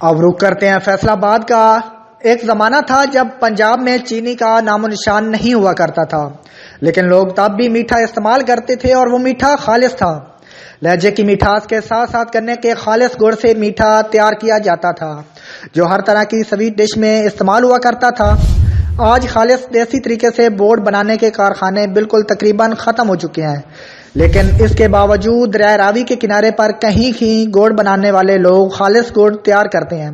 अब रुक करते हैं फैसलाबाद का। एक ज़माना था जब पंजाब में चीनी का नामो निशान नहीं हुआ करता था, लेकिन लोग तब भी मीठा इस्तेमाल करते थे और वो मीठा खालिस था। लहजे की मिठास के साथ साथ गन्ने के खालिस गुड़ से मीठा तैयार किया जाता था, जो हर तरह की स्वीट डिश में इस्तेमाल हुआ करता था। आज खालिस देसी तरीके से बोर्ड बनाने के कारखाने बिल्कुल तकरीबन ख़त्म हो चुके हैं, लेकिन इसके बावजूद दरिया रावी के किनारे पर कहीं कहीं गुड़ बनाने वाले लोग खालिस गुड़ तैयार करते हैं।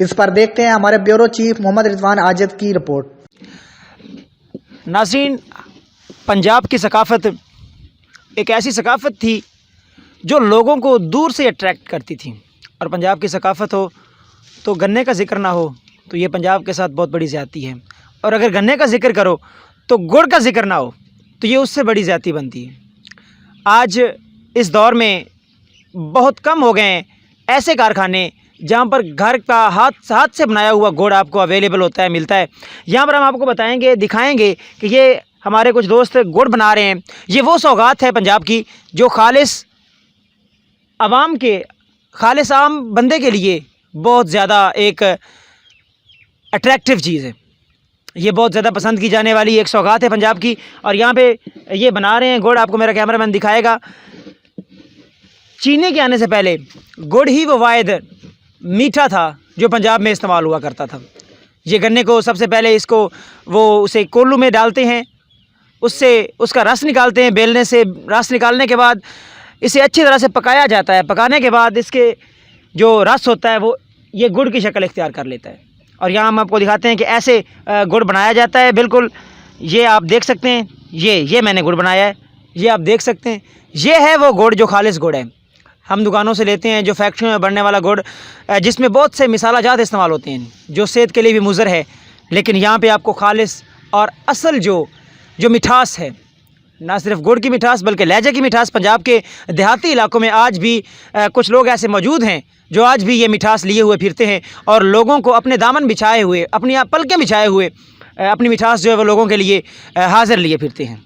इस पर देखते हैं हमारे ब्यूरो चीफ मोहम्मद रिजवान आजिद की रिपोर्ट। नाज़रीन, पंजाब की सकाफ़त एक ऐसी सकाफ़त थी जो लोगों को दूर से अट्रैक्ट करती थी, और पंजाब की सकाफ़त हो तो गन्ने का जिक्र ना हो तो ये पंजाब के साथ बहुत बड़ी ज़्यादती है, और अगर गन्ने का जिक्र करो तो गुड़ का जिक्र ना हो तो ये उससे बड़ी ज़्यादती बनती है। आज इस दौर में बहुत कम हो गए हैं ऐसे कारखाने जहाँ पर घर का हाथ से बनाया हुआ गुड़ आपको अवेलेबल होता है, मिलता है। यहाँ पर हम आपको बताएंगे, दिखाएंगे कि ये हमारे कुछ दोस्त गुड़ बना रहे हैं। ये वो सौगात है पंजाब की जो खालिस आवाम के, खालिस आम बंदे के लिए बहुत ज़्यादा एक अट्रैक्टिव चीज़ है। ये बहुत ज़्यादा पसंद की जाने वाली एक सौगात है पंजाब की। और यहाँ पे ये बना रहे हैं गुड़, आपको मेरा कैमरामैन दिखाएगा। चीनी के आने से पहले गुड़ ही वो वाहिद मीठा था जो पंजाब में इस्तेमाल हुआ करता था। ये गन्ने को सबसे पहले उसे कोल्लू में डालते हैं, उससे उसका रस निकालते हैं, बेलने से रस निकालने के बाद इसे अच्छी तरह से पकाया जाता है। पकाने के बाद इसके जो रस होता है वो ये गुड़ की शक्ल इख्तियार कर लेता है। और यहाँ हम आपको दिखाते हैं कि ऐसे गुड़ बनाया जाता है। बिल्कुल ये आप देख सकते हैं, ये मैंने गुड़ बनाया है, ये आप देख सकते हैं। ये है वो गुड़ जो खालिस गुड़ है। हम दुकानों से लेते हैं जो फैक्ट्रियों में बनने वाला गुड़, जिसमें बहुत से मिसाला जात इस्तेमाल होते हैं जो सेहत के लिए भी मुज़र है। लेकिन यहाँ पे आपको खालिस और असल जो मिठास है, ना सिर्फ गुड़ की मिठास बल्कि लहजे की मिठास, पंजाब के देहाती इलाकों में आज भी कुछ लोग ऐसे मौजूद हैं जो आज भी ये मिठास लिए हुए फिरते हैं और लोगों को अपने दामन बिछाए हुए, अपनी पलकें बिछाए हुए अपनी मिठास जो है वो लोगों के लिए हाजिर लिए फिरते हैं।